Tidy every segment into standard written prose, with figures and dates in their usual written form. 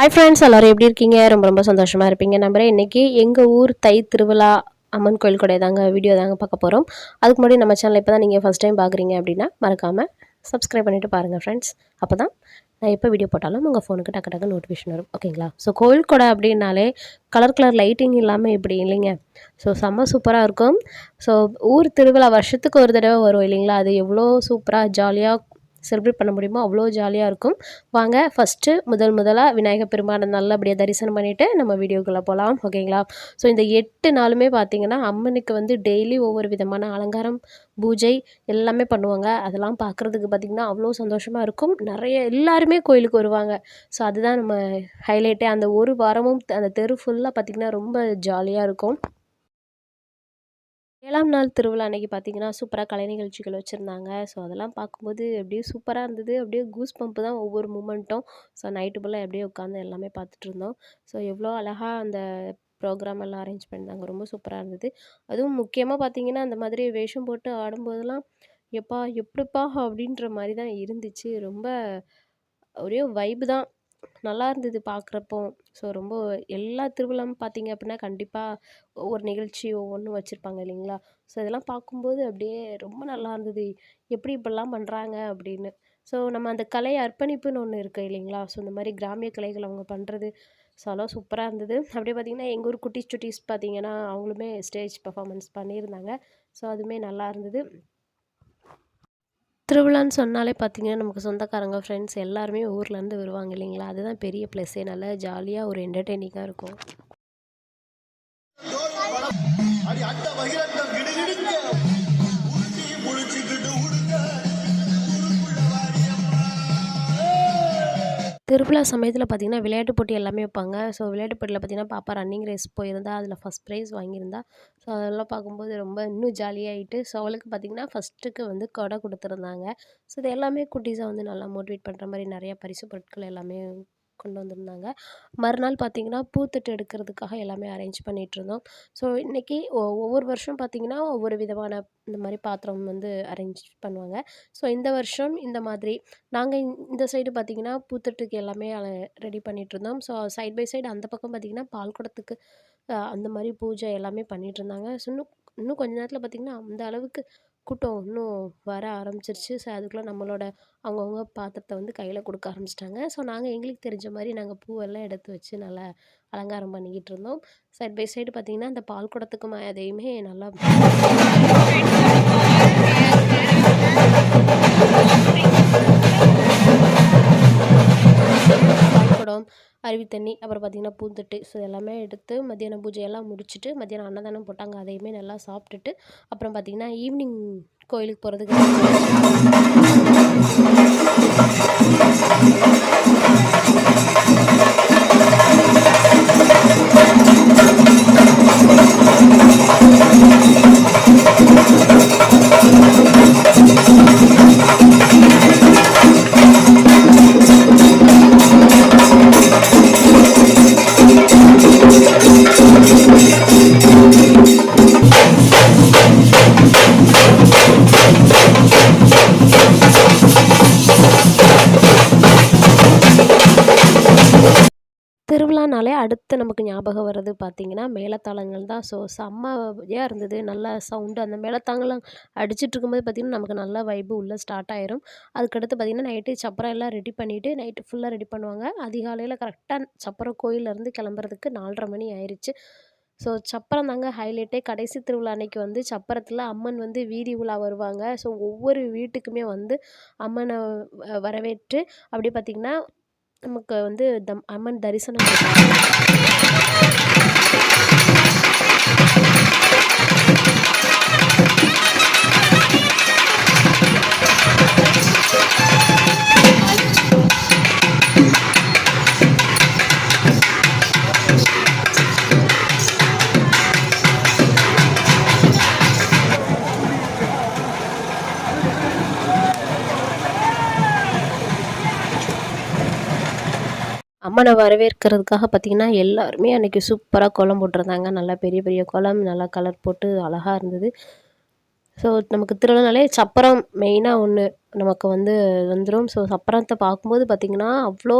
Hi friends, எல்லோரும் எப்படி இருக்கீங்க? ரொம்ப ரொம்ப சந்தோஷமாக இருப்பீங்க நம்புறேன். இன்றைக்கி எங்கள் ஊர் தை திருவிழா அம்மன் கோயில் கூட தாங்க வீடியோ தாங்க பார்க்க போகிறோம். அதுக்கு முன்னாடி நம்ம சேனல் இப்போ தான் நீங்கள் ஃபஸ்ட் டைம் பார்க்குறீங்க அப்படின்னா மறக்காமல் சப்ஸ்கிரைப் பண்ணிவிட்டு பாருங்கள் ஃப்ரெண்ட்ஸ். அப்போ தான் நான் எப்போ வீடியோ போட்டாலும் உங்கள் ஃபோனுக்கு டக்கு டக்கு நோட்டிஃபிகேஷன் வரும். ஓகேங்களா? ஸோ கோயில் கொடை அப்படின்னாலே கலர் கலர் லைட்டிங் இல்லாமல் இப்படி இல்லைங்க. ஸோ செம்ம சூப்பராக இருக்கும். ஸோ ஊர் திருவிழா வருஷத்துக்கு ஒரு தடவை வரும் இல்லைங்களா? அது எவ்வளோ சூப்பராக ஜாலியாக செலிப்ரேட் பண்ண முடியுமோ அவ்வளோ ஜாலியாக இருக்கும். வாங்க ஃபஸ்ட்டு முதலாக விநாயகர் பெருமானை நல்லபடியாக தரிசனம் பண்ணிவிட்டு நம்ம வீடியோக்குள்ளே போகலாம். ஓகேங்களா? ஸோ இந்த 8 நாளுமே பார்த்திங்கன்னா அம்மனுக்கு வந்து டெய்லி ஒவ்வொரு விதமான அலங்காரம், பூஜை எல்லாமே பண்ணுவாங்க. அதெல்லாம் பார்க்குறதுக்கு பார்த்திங்கன்னா அவ்வளோ சந்தோஷமாக இருக்கும். நிறைய எல்லாருமே கோயிலுக்கு வருவாங்க. ஸோ அதுதான் நம்ம ஹைலைட்டே. அந்த ஒரு வாரமும் அந்த தெரு ஃபுல்லாக பார்த்திங்கன்னா ரொம்ப ஜாலியாக இருக்கும். 7ஆம் நாள் திருவிழா அன்னைக்கு பார்த்தீங்கன்னா, சூப்பராக கலை நிகழ்ச்சிகள் வச்சுருந்தாங்க. ஸோ அதெல்லாம் பார்க்கும்போது அப்படியே சூப்பராக இருந்தது. அப்படியே கூஸ் பம்ப் தான் ஒவ்வொரு மூமெண்ட்டும். ஸோ நைட்டு ஃபுல்லாக அப்படியே உட்காந்து எல்லாமே பார்த்துட்ருந்தோம். ஸோ எவ்வளோ அழகா அந்த ப்ரோக்ராம் எல்லாம் அரேஞ்ச் பண்ணியிருந்தாங்க. ரொம்ப சூப்பராக இருந்தது. அதுவும் முக்கியமாக பார்த்தீங்கன்னா, அந்த மாதிரி வேஷம் போட்டு ஆடும்போதெல்லாம், "எப்பா எப்படிப்பா?" அப்படின்ற மாரி தான் இருந்துச்சு. ரொம்ப ஒரே வைப் தான். நல்லா இருந்தது பார்க்குறப்போ. ஸோ ரொம்ப எல்லா திருவிழாவும் பார்த்தீங்க அப்படின்னா, கண்டிப்பாக ஒவ்வொரு நிகழ்ச்சி ஒவ்வொன்றும் வச்சுருப்பாங்க இல்லைங்களா? ஸோ இதெல்லாம் பார்க்கும்போது அப்படியே ரொம்ப நல்லா இருந்தது. எப்படி இப்படிலாம் பண்ணுறாங்க அப்படின்னு. ஸோ நம்ம அந்த கலை அர்ப்பணிப்புன்னு ஒன்று இருக்குது இல்லைங்களா? ஸோ இந்த மாதிரி கிராமிய கலைகள் அவங்க பண்ணுறது, ஸோ அதெல்லாம் சூப்பராக இருந்தது. அப்படியே பார்த்திங்கன்னா, எங்கள் ஊர் குட்டீஸ் சுட்டீஸ் பார்த்திங்கன்னா, அவங்களுமே ஸ்டேஜ் பெர்ஃபார்மன்ஸ் பண்ணியிருந்தாங்க. ஸோ அதுவுமே நல்லா இருந்தது. திருவிழான்னு சொன்னாலே பார்த்தீங்கன்னா, நமக்கு சொந்தக்காரங்க, ஃப்ரெண்ட்ஸ் எல்லாருமே ஊர்லேருந்து வருவாங்க இல்லைங்களா? அதுதான் பெரிய ப்ளஸ்ஸே. நல்லா ஜாலியாக ஒரு என்டர்டெய்னிங்காக இருக்கும். திருவிழா சமயத்தில் பார்த்திங்கன்னா, விளையாட்டு போட்டி எல்லாமே வைப்பாங்க. ஸோ விளையாட்டு போட்டியில் பார்த்திங்கன்னா, பாப்பா ரன்னிங் ரேஸ் போயிருந்தா, அதில் ஃபஸ்ட் ப்ரைஸ் வாங்கியிருந்தா. ஸோ அதெல்லாம் பார்க்கும்போது ரொம்ப இன்னும் ஜாலியாகிட்டு, ஸோ அவளுக்கு பார்த்திங்கன்னா ஃபஸ்ட்டுக்கு வந்து கொடை கொடுத்துருந்தாங்க. ஸோ இது எல்லாமே குட்டீஸாக வந்து நல்லா மோட்டிவேட் பண்ணுற மாதிரி நிறையா பரிசு பொருட்கள் எல்லாமே கொண்டு வந்திருந்தாங்க. மறுநாள் பார்த்திங்கன்னா, பூத்தட்டு எடுக்கிறதுக்காக எல்லாமே அரேஞ்ச் பண்ணிகிட்ருந்தோம். ஸோ இன்றைக்கி ஒவ்வொரு வருஷம் பார்த்திங்கன்னா, ஒவ்வொரு விதமான இந்த மாதிரி பாத்திரம் வந்து அரேஞ்ச் பண்ணுவாங்க. ஸோ இந்த வருஷம் இந்த மாதிரி நாங்கள் இந்த சைடு பார்த்திங்கன்னா, பூத்தட்டுக்கு எல்லாமே ரெடி பண்ணிகிட்ருந்தோம். ஸோ சைட் பை சைடு அந்த பக்கம் பார்த்திங்கன்னா, பால் குடத்துக்கு அந்த மாதிரி பூஜை எல்லாமே பண்ணிகிட்ருந்தாங்க. ஸோ இன்னும் கொஞ்ச நேரத்தில் பார்த்திங்கன்னா, அந்த அளவுக்கு கூட்டம் இன்னும் வர ஆரம்பிச்சிருச்சு. ஸோ அதுக்குள்ளே நம்மளோட அவங்கவுங்க பாத்திரத்த வந்து கையில் கொடுக்க ஆரம்பிச்சிட்டாங்க. ஸோ நாங்கள் எங்களுக்கு தெரிஞ்ச மாதிரி நாங்கள் பூவெல்லாம் எடுத்து வச்சு நல்லா அலங்காரம் பண்ணிக்கிட்டு இருந்தோம். சைட் பை சைடு பார்த்திங்கன்னா, அந்த பால் குடத்துக்கும் அதையுமே நல்லா பால்குடம், அருவி தண்ணி, அப்புறம் பார்த்திங்கன்னா பூந்தொட்டு, ஸோ எல்லாமே எடுத்து மத்தியானம் பூஜையெல்லாம் முடிச்சுட்டு மத்தியானம் அன்னதானம் போட்டாங்க. அதையுமே நல்லா சாப்பிட்டுட்டு அப்புறம் பார்த்திங்கன்னா ஈவினிங் கோயிலுக்கு போகிறதுக்கு திருவிழானாலே அடுத்து நமக்கு ஞாபகம் வர்றது பார்த்திங்கன்னா, மேளதாளங்கள் தான். ஸோ செம்மையாக இருந்தது. நல்லா சவுண்டு அந்த மேளதாளம் அடிச்சுட்டு இருக்கும்போது பார்த்திங்கன்னா, நமக்கு நல்லா வைப்பு உள்ளே ஸ்டார்ட் ஆயிரும். அதுக்கடுத்து பார்த்திங்கன்னா, நைட்டு சப்பரம் எல்லாம் ரெடி பண்ணிவிட்டு நைட்டு ஃபுல்லாக ரெடி பண்ணுவாங்க. அதிகாலையில் கரெக்டாக சப்பரம் கோயிலேருந்து கிளம்புறதுக்கு 4:30 மணி ஆயிடுச்சு. ஸோ சப்பரம் தாங்க ஹைலைட்டே. கடைசி திருவிழா அன்னைக்கு வந்து சப்பரத்தில் அம்மன் வந்து வீதி உலா வருவாங்க. ஸோ ஒவ்வொரு வீட்டுக்குமே வந்து அம்மனை வரவேற்று அப்படியே பார்த்திங்கன்னா, நமக்கு வந்து அம்மன் தரிசனம் அம்மனை வரவேற்கிறதுக்காக பார்த்திங்கன்னா, எல்லாருமே அன்றைக்கி சூப்பராக கோலம் போட்டிருந்தாங்க. நல்லா பெரிய பெரிய கோலம், நல்லா கலர் போட்டு அழகாக இருந்தது. ஸோ நமக்கு திருவிழானாலே சப்பரம் மெயினாக ஒன்று நமக்கு வந்துடும். ஸோ சப்பரத்தை பார்க்கும்போது பார்த்திங்கன்னா அவ்வளோ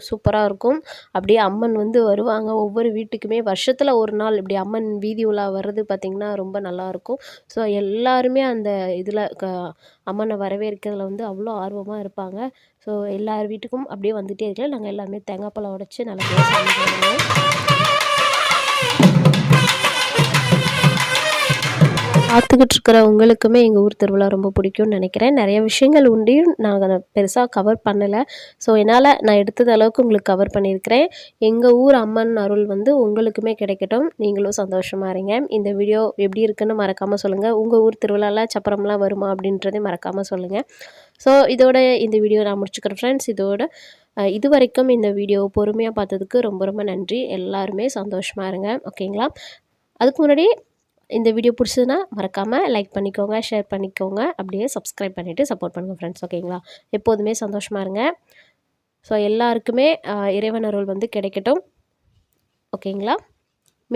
சூப்பராக இருக்கும். அப்படியே அம்மன் வருவாங்க ஒவ்வொரு வீட்டுக்குமே. வருஷத்தில் ஒரு நாள் இப்படி அம்மன் வீதி உலா வர்றது பார்த்திங்கன்னா ரொம்ப நல்லாயிருக்கும். ஸோ எல்லாருமே அந்த இதில் அம்மனை வரவேற்கிறதுல அவ்வளோ ஆர்வமாக இருப்பாங்க. ஸோ எல்லார் வீட்டுக்கும் அப்படியே வந்துகிட்டே இருக்கலாம். நாங்கள் எல்லாருமே தேங்காய் பழம் உடைச்சி நல்லபடியாக சாமி கும்பிடுவோம். பார்த்துக்கிட்டு இருக்கிற உங்களுக்குமே எங்கள் ஊர் திருவிழா ரொம்ப பிடிக்கும்னு நினைக்கிறேன். நிறைய விஷயங்கள் உண்டு, நாங்கள் பெருசாக கவர் பண்ணலை. ஸோ என்னால் நான் எடுத்தது அளவுக்கு உங்களுக்கு கவர் பண்ணியிருக்கிறேன். எங்கள் ஊர் அம்மன் அருள் உங்களுக்குமே கிடைக்கட்டும். நீங்களும் சந்தோஷமாக இருங்க. இந்த வீடியோ எப்படி இருக்குன்னு மறக்காமல் சொல்லுங்கள். உங்கள் ஊர் திருவிழாவில் சப்பரம்லாம் வருமா அப்படின்றதே மறக்காமல் சொல்லுங்கள். ஸோ இதோட இந்த வீடியோ நான் முடிச்சுக்கிறேன் ஃப்ரெண்ட்ஸ். இது வரைக்கும் இந்த வீடியோ பொறுமையாக பார்த்ததுக்கு ரொம்ப ரொம்ப நன்றி. எல்லாருமே சந்தோஷமாக இருங்க, ஓகேங்களா? அதுக்கு முன்னாடி இந்த வீடியோ பிடிச்சதுன்னா மறக்காமல் லைக் பண்ணிக்கோங்க, ஷேர் பண்ணிக்கோங்க, அப்படியே சப்ஸ்கிரைப் பண்ணிவிட்டு சப்போர்ட் பண்ணுங்கள் ஃப்ரெண்ட்ஸ், ஓகேங்களா? எப்போதுமே சந்தோஷமாக இருங்க. ஸோ எல்லாருக்குமே இறைவன் அருள் கிடைக்கட்டும், ஓகேங்களா?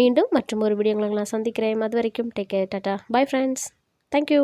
மீண்டும் மற்றும் ஒரு வீடியோங்களை நான் சந்திக்கிறேன். அது வரைக்கும் take care, tata, bye friends, thank you.